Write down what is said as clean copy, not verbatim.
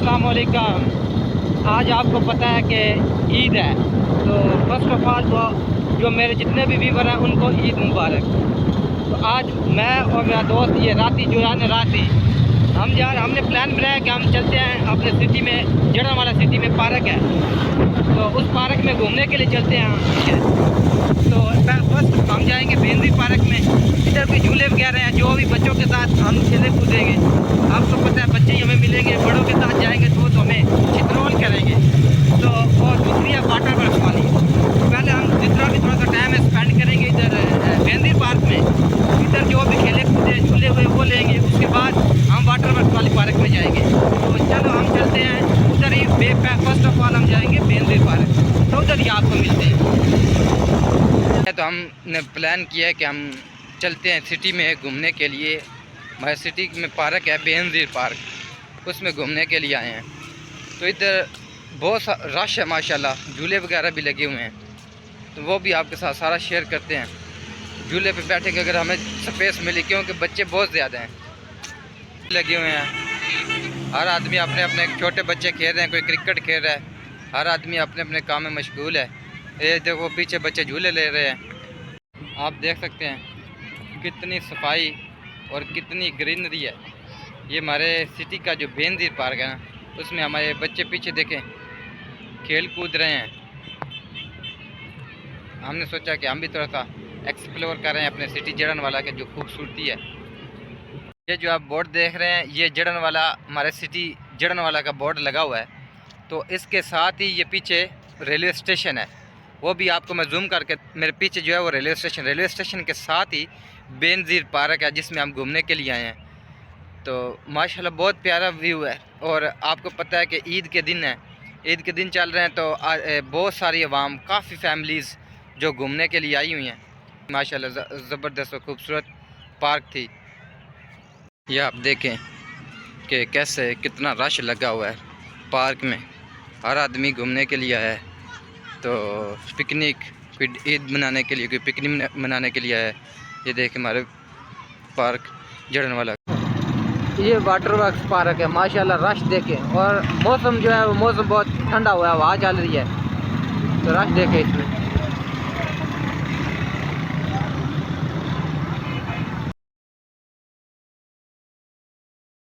अस्सलाम वालेकुम। आज आपको पता है कि ईद है, तो फर्स्ट ऑफ ऑल तो जो मेरे जितने भी व्यूवर हैं उनको ईद मुबारक। तो आज मैं और मेरा दोस्त ये राती जो है राती हमने प्लान बनाया कि हम चलते हैं अपने सिटी में, जड़ावाला सिटी में पार्क है, तो उस पार्क में घूमने के लिए चलते हैं। तो फर्स्ट हम जाएंगे बेंद्री पार्क में। इधर भी झूले वगैरह हैं, जो भी बच्चों के साथ हम खेले कूदेंगे। आपको पता है बच्चे ही हमें मिलेंगे, बड़ों के साथ जाएंगे तो हमें चित्रोल करेंगे। तो और दूसरी है वाटर वर्क वाली। पहले हम जितना भी थोड़ा सा टाइम स्पेंड करेंगे इधर बेंद्री पार्क में, इधर जो भी खेले कूदे झूले हुए वो लेंगे। उसके बाद हम वाटर वर्क वाली पार्क में जाएंगे। तो चलो हम चलते हैं उधर ही। फर्स्ट ऑफ ऑल हम जाएंगे बेंद्री पार्क, तो उधर ही आपको मिलते हैं। तो हमने प्लान किया है कि हम चलते हैं सिटी में घूमने के लिए। हमारे सिटी में पार्क है बेंद्री पार्क, उसमें घूमने के लिए आए हैं। तो इधर बहुत रश है माशाल्लाह, झूले वगैरह भी लगे हुए हैं, तो वो भी आपके साथ सारा शेयर करते हैं। झूले पे बैठे के अगर हमें स्पेस मिली, क्योंकि बच्चे बहुत ज़्यादा हैं लगे हुए हैं। हर आदमी अपने अपने छोटे बच्चे खेल रहे हैं, कोई क्रिकेट खेल रहा है, हर आदमी अपने अपने काम में मशगूल है। ये देखो पीछे बच्चे झूले ले रहे हैं। आप देख सकते हैं कितनी सफाई और कितनी ग्रीनरी है। ये हमारे सिटी का जो बेंद्री पार्क है ना, उसमें हमारे बच्चे पीछे देखें खेल कूद रहे हैं। हमने सोचा कि हम भी थोड़ा सा एक्सप्लोर कर रहे हैं अपने सिटी जड़नवाला के जो खूबसूरती है। ये जो आप बोर्ड देख रहे हैं, ये जड़नवाला हमारे सिटी जड़नवाला का बोर्ड लगा हुआ है। तो इसके साथ ही ये पीछे रेलवे स्टेशन है, वो भी आपको मैं जूम करके, मेरे पीछे जो है वो रेलवे स्टेशन के साथ ही बेंद्री पार्क है जिसमें हम घूमने के लिए आए हैं। तो माशाल्लाह बहुत प्यारा व्यू है। और आपको पता है कि ईद के दिन है, ईद के दिन चल रहे हैं, तो बहुत सारी अवाम, काफ़ी फैमिलीज़ जो घूमने के लिए आई हुई हैं। माशाल्लाह ज़बरदस्त और खूबसूरत पार्क थी। ये आप देखें कि कैसे कितना रश लगा हुआ है पार्क में, हर आदमी घूमने के लिए आया है। तो पिकनिक, कोई ईद मनाने के लिए, कोई पिकनिक मनाने के लिए आया है। ये देखें हमारे पार्क जड़नवाला, ये वाटर वर्क पार्क है। माशाल्लाह रश देखें, और मौसम जो है वो मौसम बहुत ठंडा हुआ है, हवा चल रही है, तो रश देखें इसमें।